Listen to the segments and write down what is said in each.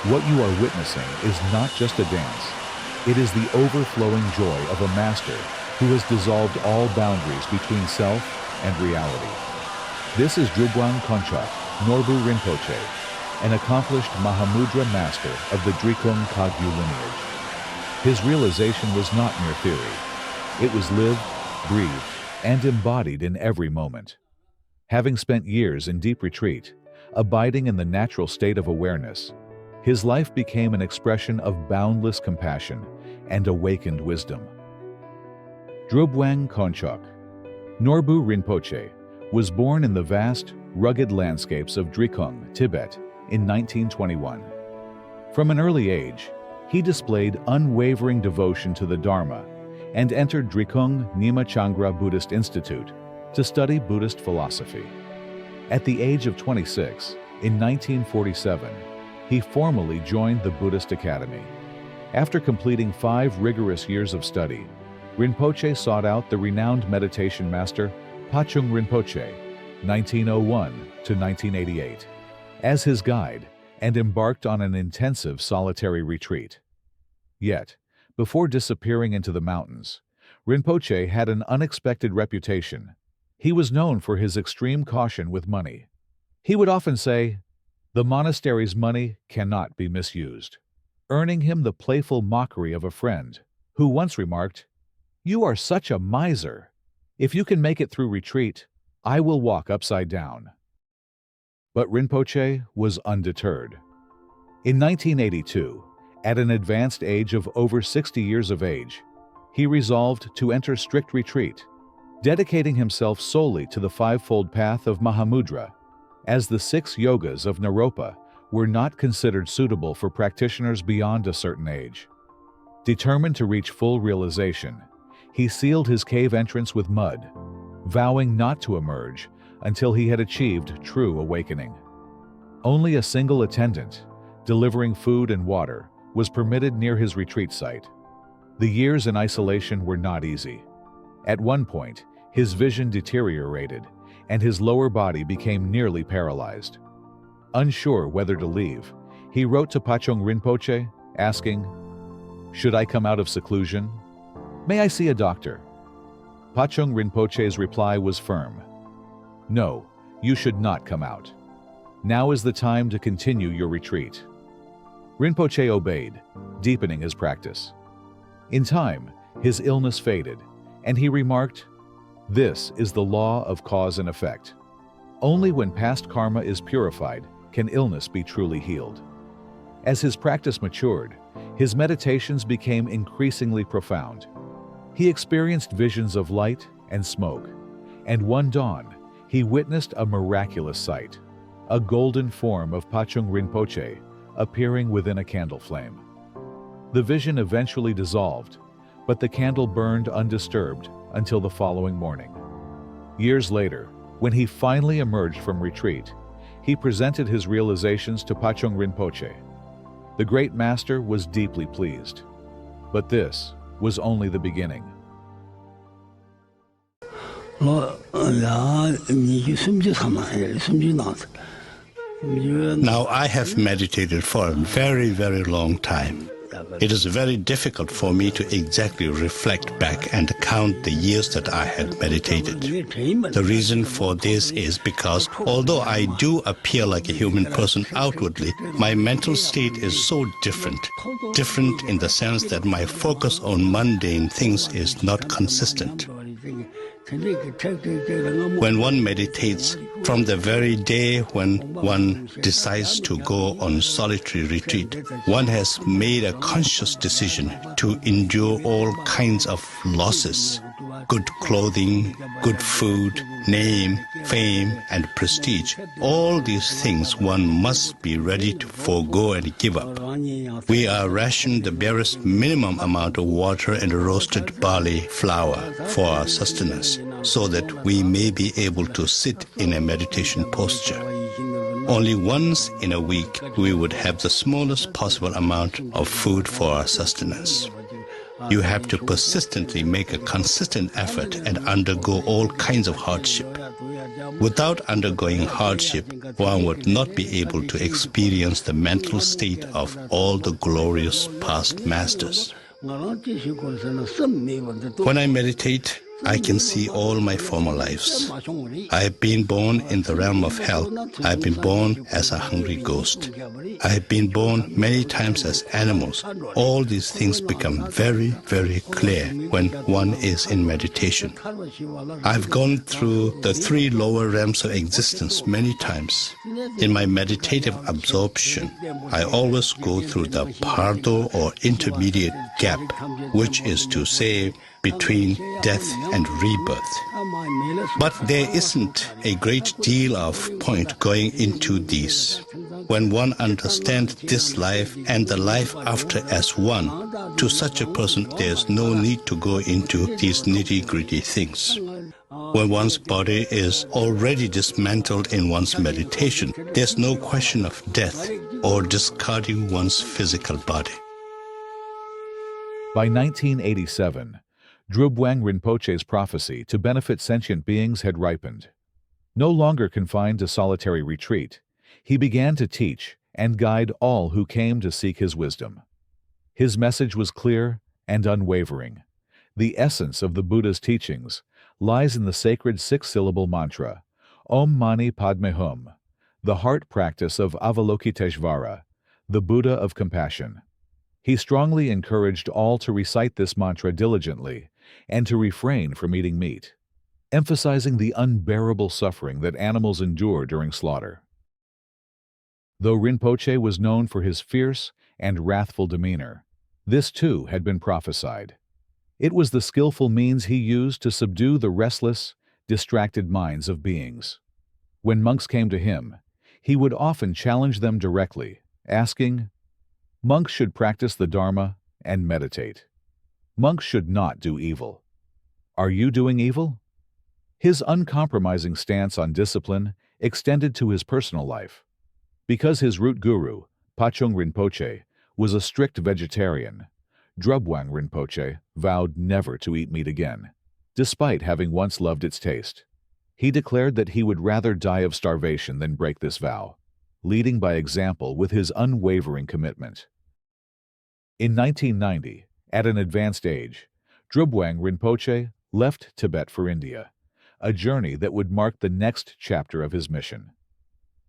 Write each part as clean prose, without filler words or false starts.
What you are witnessing is not just a dance. It is the overflowing joy of a master who has dissolved all boundaries between self and reality. This is Drubwang Konchok Norbu Rinpoche, an accomplished Mahamudra master of the Drikung Kagyu lineage. His realization was not mere theory. It was lived, breathed, and embodied in every moment. Having spent years in deep retreat, abiding in the natural state of awareness, his life became an expression of boundless compassion and awakened wisdom. Drubwang Konchok Norbu Rinpoche was born in the vast, rugged landscapes of Drikung, Tibet, in 1921. From an early age, he displayed unwavering devotion to the Dharma and entered Drikung Nyima Changra Buddhist Institute to study Buddhist philosophy. At the age of 26, in 1947, he formally joined the Buddhist Academy. After completing 5 rigorous years of study, Rinpoche sought out the renowned meditation master Pachung Rinpoche, 1901 to 1988, as his guide and embarked on an intensive solitary retreat. Yet, before disappearing into the mountains, Rinpoche had an unexpected reputation. He was known for his extreme caution with money. He would often say, "The monastery's money cannot be misused," earning him the playful mockery of a friend, who once remarked, "You are such a miser. If you can make it through retreat, I will walk upside down." But Rinpoche was undeterred. In 1982, at an advanced age of over 60 years of age, he resolved to enter strict retreat, dedicating himself solely to the fivefold path of Mahamudra, as the 6 yogas of Naropa were not considered suitable for practitioners beyond a certain age. Determined to reach full realization, he sealed his cave entrance with mud, vowing not to emerge until he had achieved true awakening. Only a single attendant, delivering food and water, was permitted near his retreat site. The years in isolation were not easy. At one point, his vision deteriorated, and his lower body became nearly paralyzed. Unsure whether to leave, he wrote to Pachung Rinpoche, asking, "Should I come out of seclusion? May I see a doctor?" Pachung Rinpoche's reply was firm. "No, you should not come out. Now is the time to continue your retreat." Rinpoche obeyed, deepening his practice. In time, his illness faded, and he remarked, "This is the law of cause and effect. Only when past karma is purified can illness be truly healed." As his practice matured, his meditations became increasingly profound. He experienced visions of light and smoke, and one dawn, he witnessed a miraculous sight, a golden form of Pachung Rinpoche appearing within a candle flame. The vision eventually dissolved, but the candle burned undisturbed until the following morning. Years later, when he finally emerged from retreat, he presented his realizations to Pachung Rinpoche. The great master was deeply pleased. But this was only the beginning. Now, I have meditated for a very, very long time. It is very difficult for me to exactly reflect back and count the years that I had meditated. The reason for this is because although I do appear like a human person outwardly, my mental state is so different. Different in the sense that my focus on mundane things is not consistent. When one meditates, from the very day when one decides to go on solitary retreat, one has made a conscious decision to endure all kinds of losses: good clothing, good food, name, fame, and prestige. All these things one must be ready to forego and give up. We are rationed the barest minimum amount of water and roasted barley flour for our sustenance, so that we may be able to sit in a meditation posture. Only once in a week we would have the smallest possible amount of food for our sustenance. You have to persistently make a consistent effort and undergo all kinds of hardship. Without undergoing hardship, one would not be able to experience the mental state of all the glorious past masters. When I meditate, I can see all my former lives. I have been born in the realm of hell. I have been born as a hungry ghost. I have been born many times as animals. All these things become very, very clear when one is in meditation. I've gone through the 3 lower realms of existence many times. In my meditative absorption, I always go through the pardo or intermediate gap, which is to say, between death and rebirth. But there isn't a great deal of point going into these. When one understands this life and the life after as one, to such a person there's no need to go into these nitty-gritty things. When one's body is already dismantled in one's meditation, there's no question of death or discarding one's physical body. By 1987, Drubwang Rinpoche's prophecy to benefit sentient beings had ripened. No longer confined to solitary retreat, he began to teach and guide all who came to seek his wisdom. His message was clear and unwavering. The essence of the Buddha's teachings lies in the sacred 6-syllable mantra, Om Mani Padme Hum, the heart practice of Avalokiteshvara, the Buddha of compassion. He strongly encouraged all to recite this mantra diligently and to refrain from eating meat, emphasizing the unbearable suffering that animals endure during slaughter. Though Rinpoche was known for his fierce and wrathful demeanor, this too had been prophesied. It was the skillful means he used to subdue the restless, distracted minds of beings. When monks came to him, he would often challenge them directly, asking, "Monks should practice the Dharma and meditate. Monks should not do evil. Are you doing evil?" His uncompromising stance on discipline extended to his personal life. Because his root guru, Pachung Rinpoche, was a strict vegetarian, Drubwang Rinpoche vowed never to eat meat again, despite having once loved its taste. He declared that he would rather die of starvation than break this vow, leading by example with his unwavering commitment. In 1990, at an advanced age, Drubwang Rinpoche left Tibet for India, a journey that would mark the next chapter of his mission.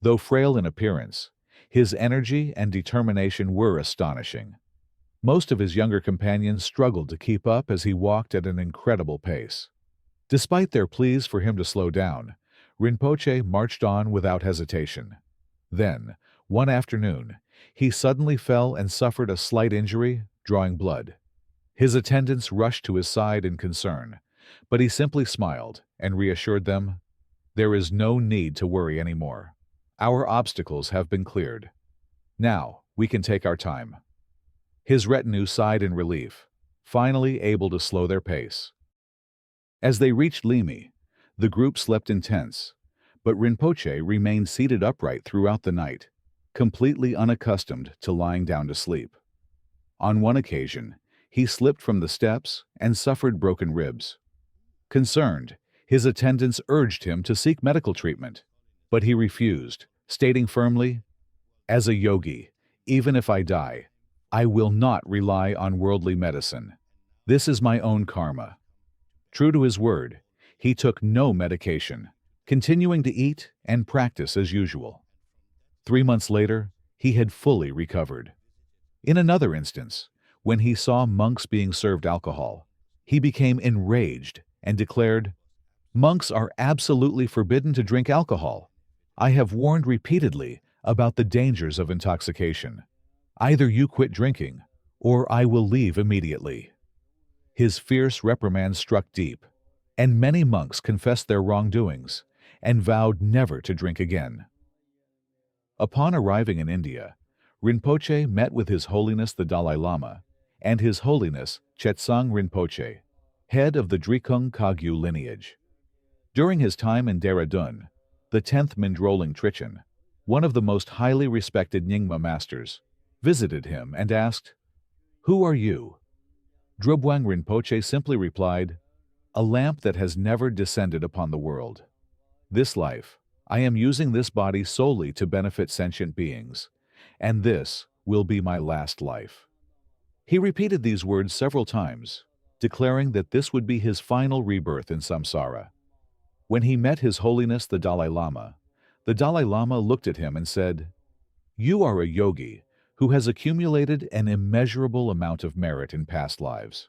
Though frail in appearance, his energy and determination were astonishing. Most of his younger companions struggled to keep up as he walked at an incredible pace. Despite their pleas for him to slow down, Rinpoche marched on without hesitation. Then, one afternoon, he suddenly fell and suffered a slight injury, drawing blood. His attendants rushed to his side in concern, but he simply smiled and reassured them, "There is no need to worry anymore. Our obstacles have been cleared. Now, we can take our time." His retinue sighed in relief, finally able to slow their pace. As they reached Limi, the group slept in tents, but Rinpoche remained seated upright throughout the night, completely unaccustomed to lying down to sleep. On one occasion, he slipped from the steps and suffered broken ribs. Concerned, his attendants urged him to seek medical treatment, but he refused, stating firmly, "As a yogi, even if I die, I will not rely on worldly medicine. This is my own karma." True to his word, he took no medication, continuing to eat and practice as usual. 3 months later, he had fully recovered. In another instance, when he saw monks being served alcohol, he became enraged and declared, "Monks are absolutely forbidden to drink alcohol. I have warned repeatedly about the dangers of intoxication. Either you quit drinking, or I will leave immediately." His fierce reprimand struck deep, and many monks confessed their wrongdoings and vowed never to drink again. Upon arriving in India, Rinpoche met with His Holiness the Dalai Lama and His Holiness Chetsang Rinpoche, head of the Drikung Kagyu lineage. During his time in Dehradun, the 10th Mindroling Trichin, one of the most highly respected Nyingma masters, visited him and asked, "Who are you?" Drubwang Rinpoche simply replied, "A lamp that has never descended upon the world." This life, I am using this body solely to benefit sentient beings, and this will be my last life. He repeated these words several times, declaring that this would be his final rebirth in samsara. When he met His Holiness the Dalai Lama looked at him and said, "You are a yogi who has accumulated an immeasurable amount of merit in past lives."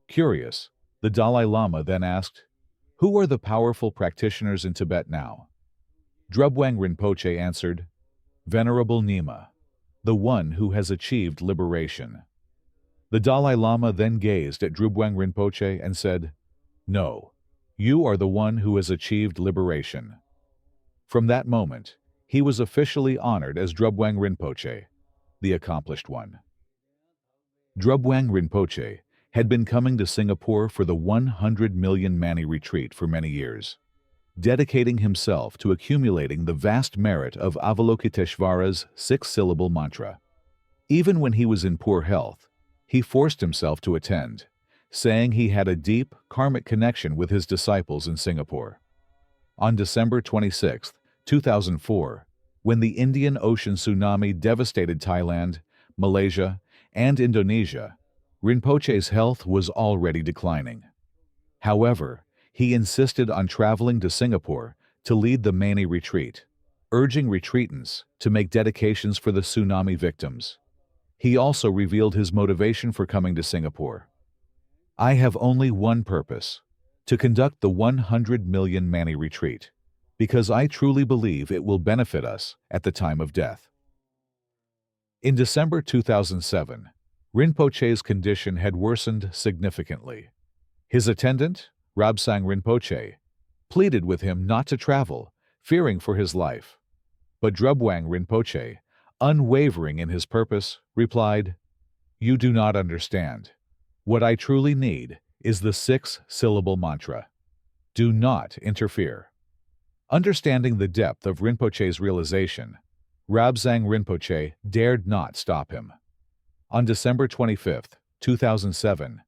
Curious, the Dalai Lama then asked, "Who are the powerful practitioners in Tibet now?" Drubwang Rinpoche answered, "Venerable Nyima, the one who has achieved liberation." The Dalai Lama then gazed at Drubwang Rinpoche and said, "No, you are the one who has achieved liberation." From that moment, he was officially honored as Drubwang Rinpoche, the accomplished one. Drubwang Rinpoche had been coming to Singapore for the 100 million Mani retreat for many years, dedicating himself to accumulating the vast merit of Avalokiteshvara's 6-syllable mantra. Even when he was in poor health, he forced himself to attend, saying he had a deep, karmic connection with his disciples in Singapore. On December 26, 2004, when the Indian Ocean tsunami devastated Thailand, Malaysia, and Indonesia, Rinpoche's health was already declining. However, he insisted on traveling to Singapore to lead the Mani retreat, urging retreatants to make dedications for the tsunami victims. He also revealed his motivation for coming to Singapore. "I have only one purpose, to conduct the 100 million Mani retreat, because I truly believe it will benefit us at the time of death." In December 2007, Rinpoche's condition had worsened significantly. His attendant, Rabsang Rinpoche, pleaded with him not to travel, fearing for his life. But Drubwang Rinpoche, unwavering in his purpose, replied, "You do not understand. What I truly need is the 6-syllable mantra. Do not interfere." Understanding the depth of Rinpoche's realization, Rabsang Rinpoche dared not stop him. On December 25, 2007,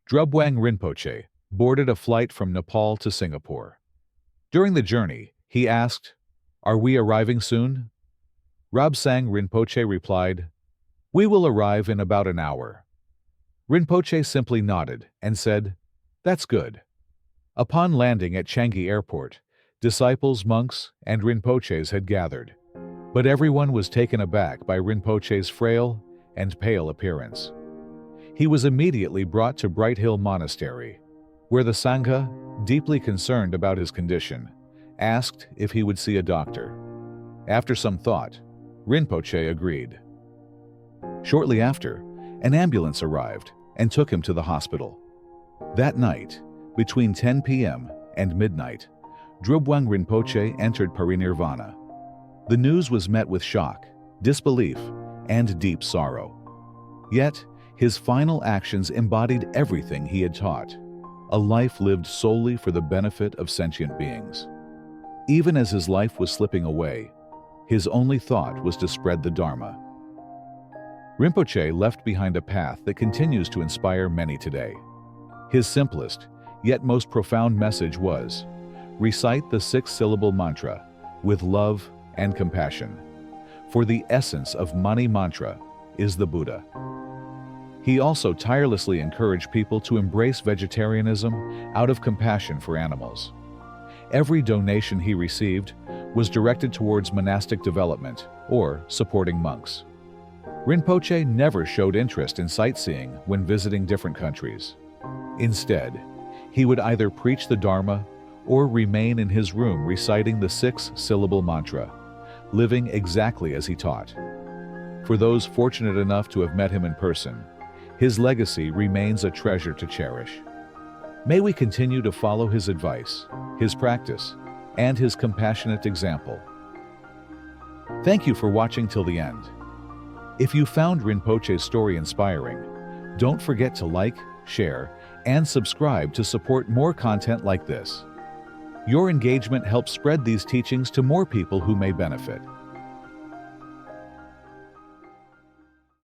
Drubwang Rinpoche boarded a flight from Nepal to Singapore. During the journey, he asked, "Are we arriving soon?" Rabsang Rinpoche replied, "We will arrive in about an hour." Rinpoche simply nodded and said, "That's good." Upon landing at Changi Airport, disciples, monks, and Rinpoches had gathered, but everyone was taken aback by Rinpoche's frail and pale appearance. He was immediately brought to Bright Hill Monastery, where the Sangha, deeply concerned about his condition, asked if he would see a doctor. After some thought, Rinpoche agreed. Shortly after, an ambulance arrived and took him to the hospital. That night, between 10 p.m. and midnight, Drubwang Rinpoche entered Parinirvana. The news was met with shock, disbelief, and deep sorrow. Yet, his final actions embodied everything he had taught, a life lived solely for the benefit of sentient beings. Even as his life was slipping away, his only thought was to spread the Dharma. Rinpoche left behind a path that continues to inspire many today. His simplest, yet most profound message was, recite the 6-syllable mantra with love and compassion, for the essence of Mani mantra is the Buddha. He also tirelessly encouraged people to embrace vegetarianism out of compassion for animals. Every donation he received was directed towards monastic development or supporting monks. Rinpoche never showed interest in sightseeing when visiting different countries. Instead, he would either preach the Dharma or remain in his room reciting the 6-syllable mantra, living exactly as he taught. For those fortunate enough to have met him in person, his legacy remains a treasure to cherish. May we continue to follow his advice, his practice, and his compassionate example. Thank you for watching till the end. If you found Rinpoche's story inspiring, don't forget to like, share, and subscribe to support more content like this. Your engagement helps spread these teachings to more people who may benefit.